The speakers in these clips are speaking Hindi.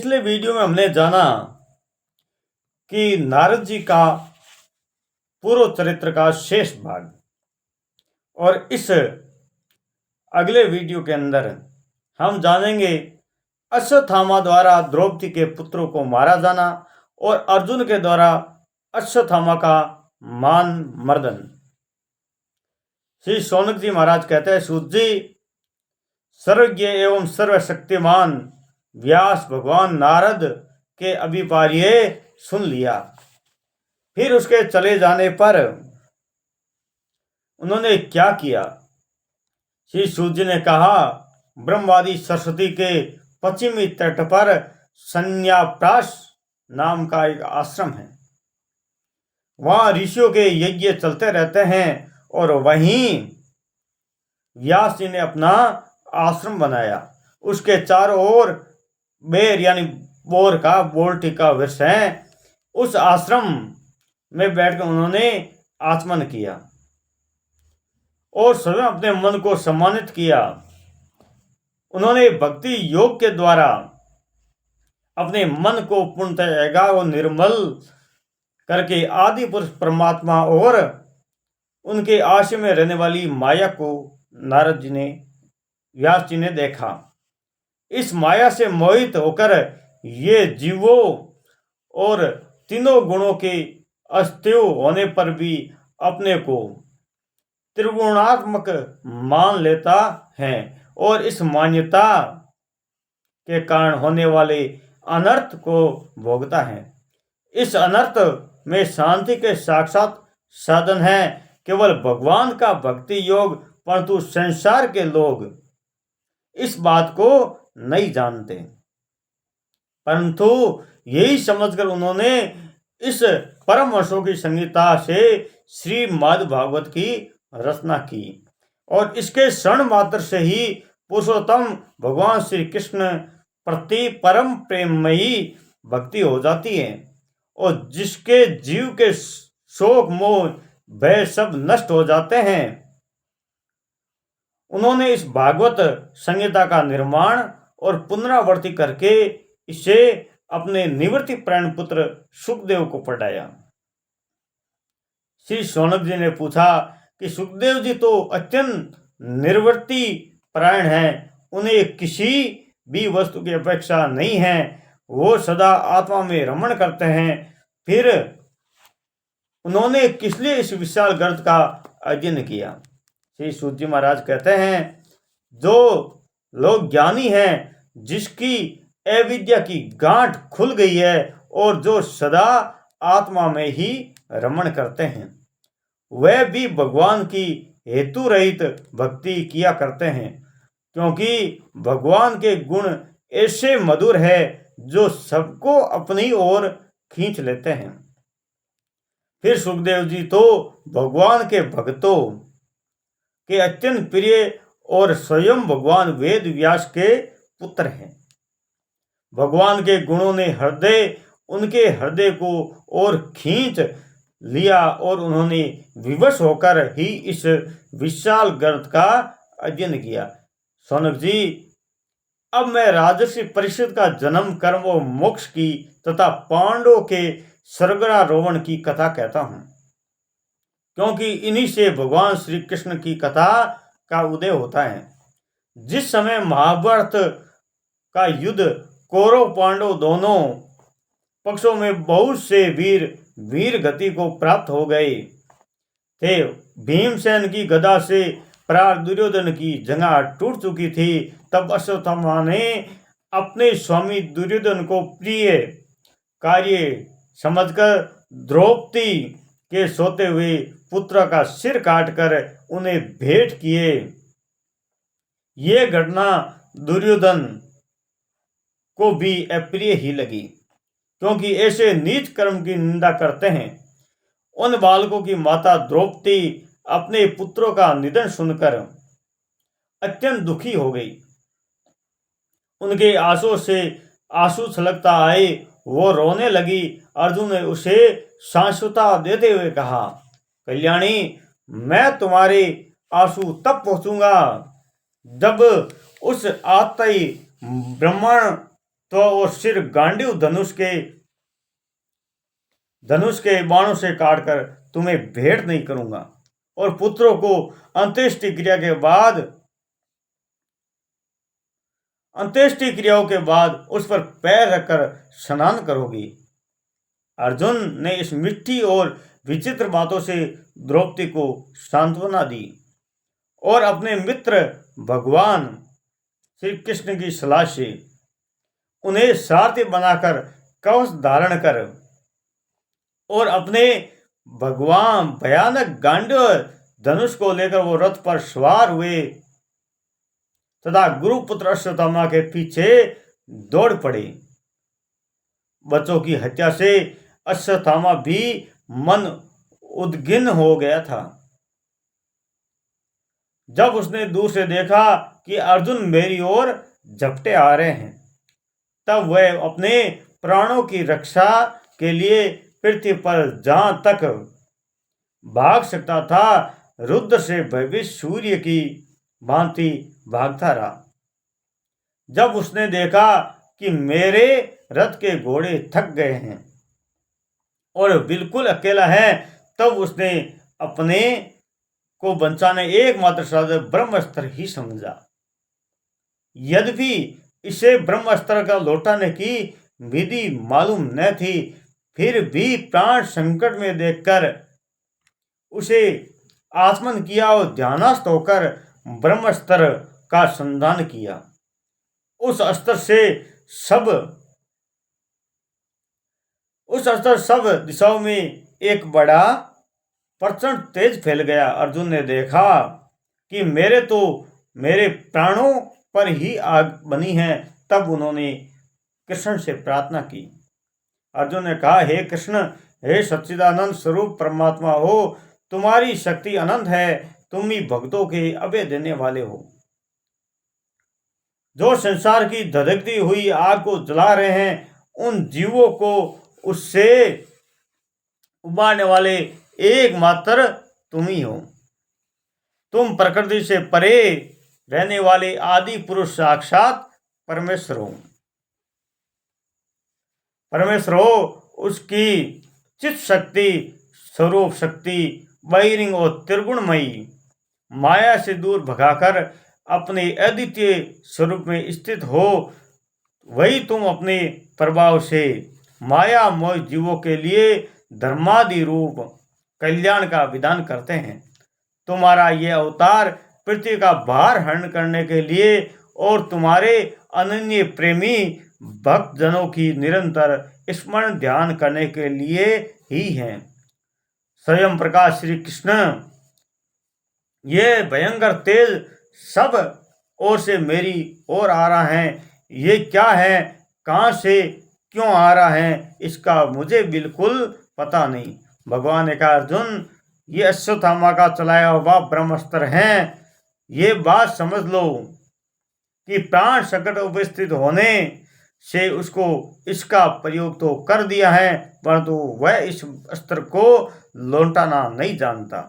पिछले वीडियो में हमने जाना कि नारद जी का पूर्व चरित्र का शेष भाग, और इस अगले वीडियो के अंदर हम जानेंगे अश्वत्थामा द्वारा द्रौपदी के पुत्रों को मारा जाना और अर्जुन के द्वारा अश्वत्थामा का मान मर्दन। श्री शौनक जी महाराज कहते हैं, सूत जी, सर्वज्ञ एवं सर्वशक्तिमान व्यास भगवान नारद के अभिप्राय सुन लिया। फिर उसके चले जाने पर उन्होंने क्या किया? श्री सूत जी ने कहा, ब्रह्मवादी सरस्वती के पश्चिमी तट पर संन्याप्राश नाम का एक आश्रम है। वहां ऋषियों के यज्ञ चलते रहते हैं और वहीं व्यास जी ने अपना आश्रम बनाया। उसके चारों ओर बेर यानी बोर का बोल्टी का वृक्ष है। उस आश्रम में बैठकर उन्होंने आचमन किया और स्वयं अपने मन को सम्मानित किया। उन्होंने भक्ति योग के द्वारा अपने मन को पूर्णतः एकाग्र और निर्मल करके आदि पुरुष परमात्मा और उनके आश्रय में रहने वाली माया को नारद जी ने, व्यास जी ने देखा। इस माया से मोहित होकर ये जीवों और तीनों गुणों के अस्तित्व होने पर भी अपने को त्रिगुणात्मक मान लेता है और इस मान्यता के कारण होने वाले अनर्थ को भोगता है। इस अनर्थ में शांति के साक्षात साधन है केवल भगवान का भक्ति योग, परंतु संसार के लोग इस बात को नहीं जानते। परंतु यही समझकर उन्होंने इस परमहंसों की संगीता से श्रीमद् भागवत की रचना की और इसके क्षण मात्र से ही पुरुषोत्तम भगवान श्री कृष्ण प्रति परम प्रेममयी भक्ति हो जाती है और जिसके जीव के शोक मोह भय सब नष्ट हो जाते हैं। उन्होंने इस भागवत संहिता का निर्माण और पुनरावृत्ति करके इसे अपने निवृत्ति प्राण पुत्र सुखदेव को पढ़ाया। श्री शौनक जी ने पूछा कि सुखदेव जी तो अत्यंत निवृत्ति प्राण हैं, उन्हें किसी भी वस्तु की अपेक्षा नहीं है, वो सदा आत्मा में रमण करते हैं, फिर उन्होंने किस लिए इस विशाल ग्रंथ का अध्ययन किया? श्री सूत जी महाराज कहते हैं, जो लोग ज्ञानी हैं, जिसकी अविद्या की गांठ खुल गई है और जो सदा आत्मा में ही रमण करते हैं, वह भी भगवान की हेतु रहित भक्ति किया करते हैं, क्योंकि भगवान के गुण ऐसे मधुर है जो सबको अपनी ओर खींच लेते हैं। फिर सुखदेव जी तो भगवान के भक्तों के अत्यंत प्रिय और स्वयं भगवान वेद व्यास के पुत्र हैं। भगवान के गुणों ने उनके हृदय को और खींच लिया और उन्होंने विवश होकर ही इस विशाल ग्रंथ का अध्ययन किया। शौनक जी, अब मैं राजर्षि परिषद का जन्म, कर्म और मोक्ष की तथा पांडवों के स्वर्गारोहण की कथा कहता हूं, क्योंकि इन्हीं से भगवान श्री कृष्ण की कथा का उदय होता है। जिस समय महाभारत का युद्ध कौरव पांडव दोनों पक्षों में बहुत से वीर गति को प्राप्त हो गए थे। भीमसेन की गदा से प्रार दुर्योधन की जंघा टूट चुकी थी। तब अश्वत्थामा ने अपने स्वामी दुर्योधन को प्रिय कार्य समझकर द्रौपदी के सोते हुए पुत्र का सिर काटकर उन्हें भेंट किए। ये घटना दुर्योधन को भी अप्रिय ही लगी, क्योंकि ऐसे नीच कर्म की निंदा करते हैं। उन बालकों की माता द्रौपदी अपने पुत्रों का निधन सुनकर अत्यंत दुखी हो गई। उनके आंसुओं से आंसू छलकता आए, वो रोने लगी। अर्जुन ने उसे सांत्वना देते हुए कहा, कल्याणी, मैं तुम्हारे आंसू तब पहुंचूंगा जब उस आत्मई ब्रह्मांड तो और सिर गांडीव धनुष के बाणों से काटकर तुम्हें भेंट नहीं करूंगा। और पुत्रों को अंत्येष्टि क्रियाओं के बाद उस पर पैर रखकर स्नान करोगी। अर्जुन ने इस मिठी और विचित्र बातों से द्रौपदी को सांत्वना दी और अपने मित्र भगवान श्री कृष्ण की सलाह से उन्हें सारथी बनाकर कवच धारण कर और अपने भगवान भयानक गांडीव धनुष को लेकर वो रथ पर सवार हुए तथा गुरुपुत्र अश्वत्थामा के पीछे दौड़ पड़े। बच्चों की हत्या से अश्वत्थामा भी मन उद्गिन्न हो गया था। जब उसने दूर से देखा कि अर्जुन मेरी ओर झपटे आ रहे हैं, तब वह अपने प्राणों की रक्षा के लिए पृथ्वी पर जहां तक भाग सकता था रुद्र से भयभीत सूर्य की भांति भागता रहा। जब उसने देखा कि मेरे रथ के घोड़े थक गए हैं और बिल्कुल अकेला है, तब उसने अपने को बचाने एकमात्र साधन ब्रह्मास्त्र ही समझा। यद्यपि इसे ब्रह्मास्त्र का लौटाने की विधि मालूम न थी, फिर भी प्राण संकट में देखकर उसे आत्मन किया और ध्यानस्थ होकर ब्रह्मास्त्र का संधान किया। उस अस्त्र से सब दिशाओं में एक बड़ा प्रचंड तेज फैल गया। अर्जुन ने देखा कि मेरे प्राणों पर ही आग बनी है। तब उन्होंने कृष्ण से प्रार्थना की। अर्जुन ने कहा, हे कृष्ण, हे सच्चिदानंद स्वरूप परमात्मा हो, तुम्हारी शक्ति अनंत है, तुम ही भक्तों के अभय देने वाले हो। जो संसार की धधकती हुई आग को जला रहे हैं, उन जीवों को उससे उबारने वाले एकमात्र तुम ही हो। तुम प्रकृति से परे रहने वाले आदि पुरुष साक्षात परमेश्वर हो। उसकी चित शक्ति, स्वरूप शक्ति, बहिरंग और त्रिगुणमयी माया से दूर भगाकर अपने अद्वितीय स्वरूप में स्थित हो। वही तुम अपने प्रभाव से माया मोह जीवों के लिए धर्मादि रूप कल्याण का विधान करते हैं। तुम्हारा यह अवतार पृथ्वी का भार हरण करने के लिए और तुम्हारे अनन्य प्रेमी भक्त जनों की निरंतर स्मरण ध्यान करने के लिए ही है। स्वयं प्रकाश श्री कृष्ण, ये भयंकर तेज सब ओर से मेरी ओर आ रहा है। ये क्या है, कहाँ से क्यों आ रहा है, इसका मुझे बिल्कुल पता नहीं। भगवान ने कहा, अर्जुन, ये अश्वत्थामा का चलाया हुआ ब्रह्मास्त्र है। ये बात समझ लो कि प्राण संकट उपस्थित होने से उसको इसका प्रयोग तो कर दिया है, परंतु वह इस अस्त्र को लौटाना नहीं जानता।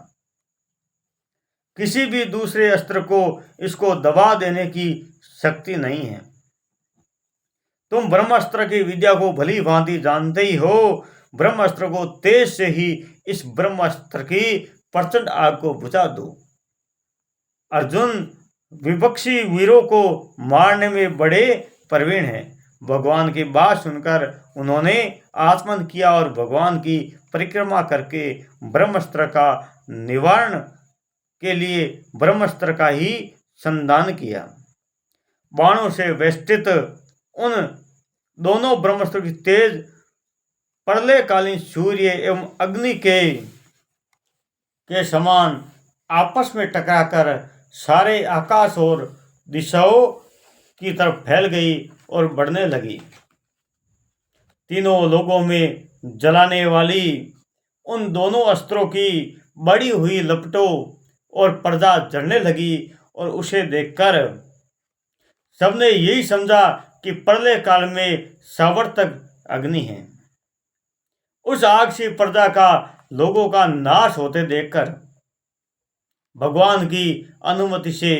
किसी भी दूसरे अस्त्र को इसको दबा देने की शक्ति नहीं है। तुम ब्रह्मास्त्र की विद्या को भली भांति जानते ही हो। ब्रह्मास्त्र को तेज से ही इस ब्रह्मास्त्र की प्रचंड आग को बुझा दो। अर्जुन विपक्षी वीरों को मारने में बड़े प्रवीण हैं। भगवान की बात सुनकर उन्होंने आत्मन किया और भगवान की परिक्रमा करके ब्रह्मास्त्र का निवारण के लिए ब्रह्मास्त्र का ही संधान किया। बाणों से वेष्टित उन दोनों ब्रह्मास्त्र की तेज प्रलयकालीन सूर्य एवं अग्नि के समान आपस में टकराकर सारे आकाश और दिशाओं की तरफ फैल गई और बढ़ने लगी। तीनों लोगों में जलाने वाली उन दोनों अस्त्रों की बड़ी हुई लपटों और पर्दा जलने लगी और उसे देखकर सबने यही समझा कि प्रलय काल में सावर्तक अग्नि है। उस आग से पर्दा का लोगों का नाश होते देखकर भगवान की अनुमति से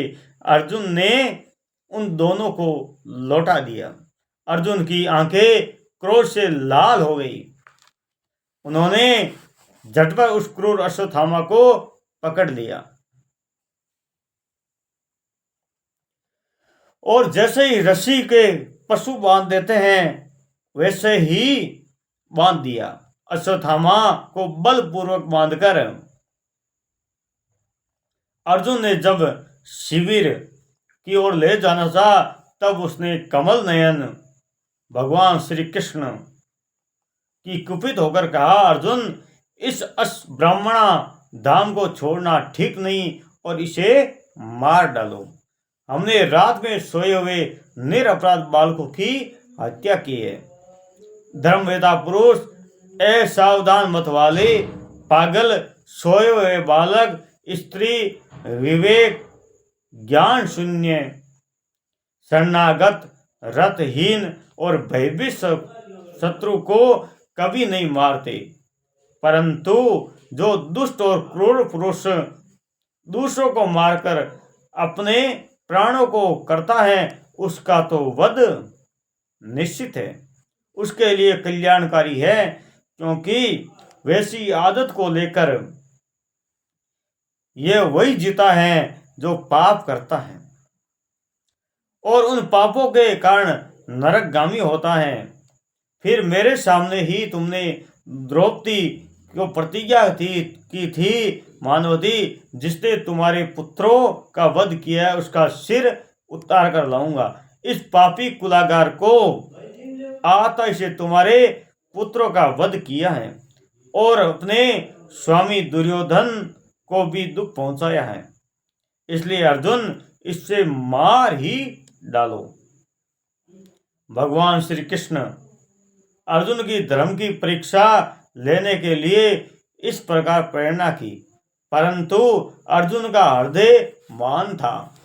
अर्जुन ने उन दोनों को लौटा दिया। अर्जुन की आंखें क्रोध से लाल हो गई। उन्होंने झटपट उस क्रूर अश्वत्थामा को पकड़ लिया और जैसे ही रस्सी के पशु बांध देते हैं वैसे ही बांध दिया। अश्वत्थामा को बलपूर्वक बांधकर अर्जुन ने जब शिविर की ओर ले जाना था तब उसने कमल नयन भगवान श्री कृष्ण की कुपित होकर कहा, अर्जुन, इस ब्राह्मणा धाम को छोड़ना ठीक नहीं और इसे मार डालो। हमने रात में सोए हुए निरपराध बालकों की हत्या की है। धर्मवेदा पुरुष असावधान मत वाले पागल सोए हुए बालक स्त्री विवेक ज्ञान शून्य शरणागत रथहीन और भयभीत शत्रु को कभी नहीं मारते, परंतु जो दुष्ट और क्रूर पुरुष दूसरों को मारकर अपने प्राणों को करता है उसका तो वध निश्चित है, उसके लिए कल्याणकारी है, क्योंकि वैसी आदत को लेकर यह वही जीता है जो पाप करता है और उन पापों के कारण नरकगामी होता है। फिर मेरे सामने ही तुमने द्रौपदी को प्रतिज्ञा की थी, मानवती, जिसने तुम्हारे पुत्रों का वध किया है उसका सिर उतार कर लाऊंगा। इस पापी कुलागार को आता से तुम्हारे पुत्रों का वध किया है और अपने स्वामी दुर्योधन को भी दुख पहुंचाया है, इसलिए अर्जुन इससे मार ही डालो। भगवान श्री कृष्ण अर्जुन की धर्म की परीक्षा लेने के लिए इस प्रकार प्रेरणा की, परंतु अर्जुन का हृदय मान था।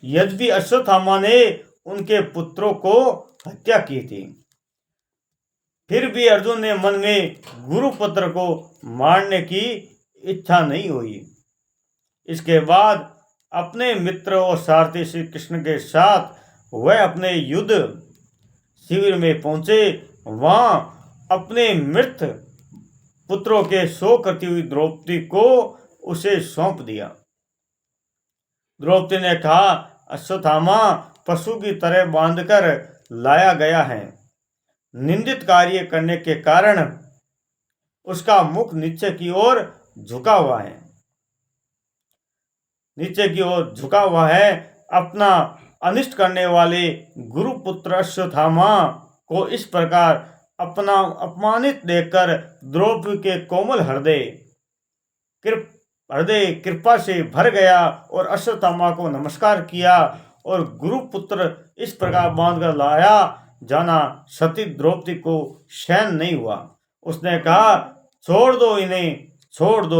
यद्यपि अश्वत्थामा ने उनके पुत्रों को हत्या की थी, फिर भी अर्जुन ने मन में गुरुपुत्र को मारने की इच्छा नहीं हुई। इसके बाद अपने मित्र और सारथी श्री कृष्ण के साथ वह अपने युद्ध शिविर में पहुंचे। वहां अपने मृत पुत्रों के शोक करती हुई द्रौपदी को उसे सौंप दिया। द्रौपदी ने कहा, अश्वत्थामा पशु की तरह बांधकर लाया गया है। निंदित कार्य करने के कारण उसका मुख नीचे की ओर झुका हुआ है, अपना अनिष्ट करने वाले गुरुपुत्र अश्वत्थामा को इस प्रकार अपना अपमानित देखकर द्रौपदी के कोमल हृदय कृपा से भर गया और अश्वत्थामा को नमस्कार किया और गुरुपुत्र इस प्रकार बांधकर लाया जाना सती द्रौपदी को सहन नहीं हुआ। उसने कहा, छोड़ दो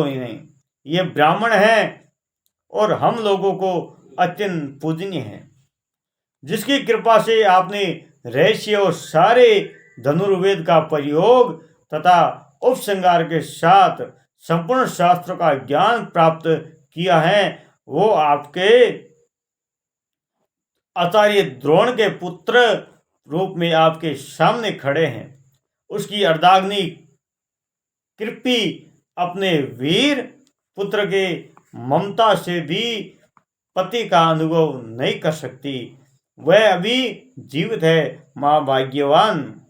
इन्हें, ये ब्राह्मण हैं और हम लोगों को अत्यंत पूजनीय हैं, जिसकी कृपा से आपने रहस्य और सारे धनुर्वेद का प्रयोग तथा उपसंहार के साथ संपूर्ण शास्त्रों का ज्ञान प्राप्त किया है। वो आपके आचार्य द्रोण के पुत्र रूप में आपके सामने खड़े हैं। उसकी अर्धाग्नि कृपी अपने वीर पुत्र के ममता से भी पति का अनुभव नहीं कर सकती। वह अभी जीवित है। मां भाग्यवान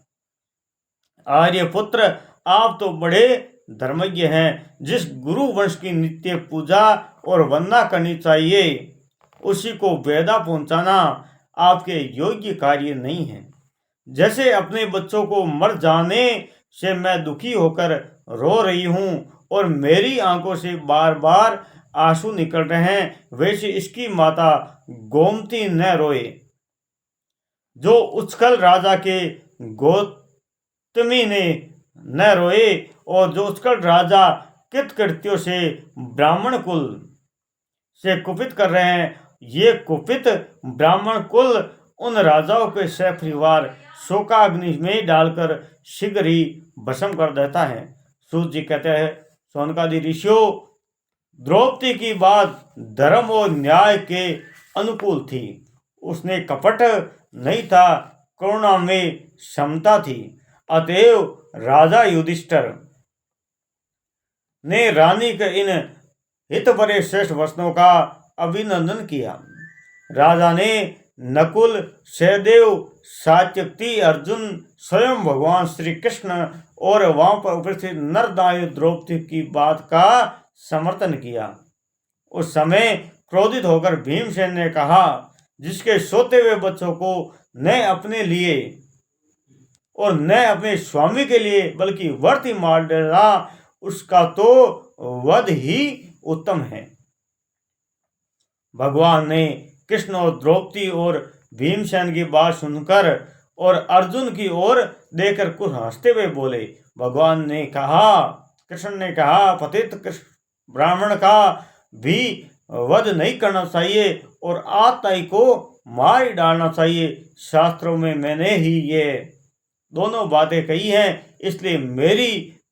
आर्यपुत्र, आप तो बड़े धर्मज्ञ हैं। जिस गुरु वंश की नित्य पूजा और वंदना करनी चाहिए उसी को वेदा पहुंचाना आपके योग्य कार्य नहीं है। जैसे अपने बच्चों को मर जाने से मैं दुखी होकर रो रही हूं और मेरी आंखों से बार बार आंसू निकल रहे हैं, वैसे इसकी माता गोमती न रोए। जो उत्कल राजा के गौतमी ने न रोए और जो उत्कल राजा कृतकृत्यों से ब्राह्मण कुल से कुपित कर रहे हैं, ये कुपित ब्राह्मण कुल उन राजाओं के सपरिवार शोकाग्नि में डालकर शीघ्र ही भस्म कर देता है। सूत जी कहते हैं, सौनकादि ऋषियों, द्रौपदी की बात धर्म और न्याय के अनुकूल थी। उसने कपट नहीं था, करुणा में क्षमता थी। अतएव राजा युधिष्ठिर ने रानी के इन हितभरे श्रेष्ठ वचनों का अभिनंदन किया। राजा ने नकुल, सहदेव, सात्यकी, अर्जुन, स्वयं भगवान श्री कृष्ण और वहां पर उपस्थित नरनायक द्रौपदी की बात का समर्थन किया। उस समय क्रोधित होकर भीमसेन ने कहा, जिसके सोते हुए बच्चों को न अपने लिए और न अपने स्वामी के लिए बल्कि व्यर्थ ही मार डाला, उसका तो वध ही उत्तम है। भगवान ने कृष्ण और द्रौपदी और भीमसेन की बात सुनकर और अर्जुन की ओर देखकर कुछ हंसते हुए बोले। भगवान ने कहा, कृष्ण ने कहा, पतित ब्राह्मण का भी वध नहीं करना चाहिए और आत्ताई को मार ही डालना चाहिए। शास्त्रों में मैंने ही ये दोनों बातें कही हैं, इसलिए मेरी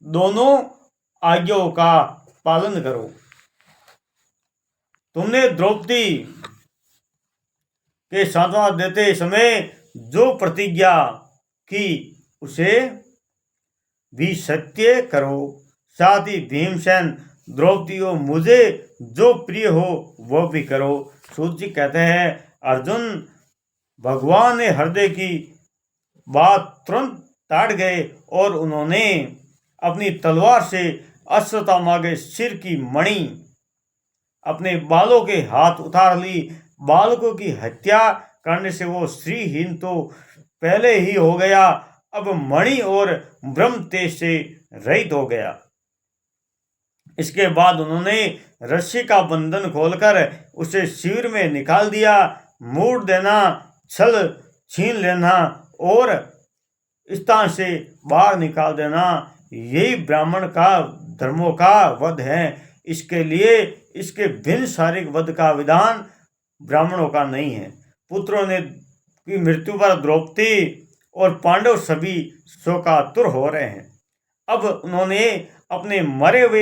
दोनों आज्ञाओं का पालन करो। तुमने द्रौपदी के सांत्वना देते समय जो प्रतिज्ञा की उसे भी सत्य करो। साथ ही भीमसेन, द्रौपदी और मुझे जो प्रिय हो वो भी करो। सूत जी कहते हैं, अर्जुन भगवान ने हृदय की बात तुरंत ताड़ गए और उन्होंने अपनी तलवार से अश्वत्थामा के सिर की मणि अपने बालों के हाथ उतार ली। बालकों की हत्या करने से वो श्रीहीन तो पहले ही हो गया, अब मणि और ब्रह्म तेज से रहित हो गया। इसके बाद उन्होंने रस्सी का बंधन खोलकर उसे शिविर में निकाल दिया। मूड देना, छल छीन लेना और स्थान से बाहर निकाल देना, यही ब्राह्मण का धर्मों का वध है। इसके लिए इसके भिन्न शारीरिक वध का विधान ब्राह्मणों का नहीं है। पुत्रों ने की मृत्यु पर द्रौपदी और पांडव सभी शोकातुर हो रहे हैं। अब उन्होंने अपने मरे हुए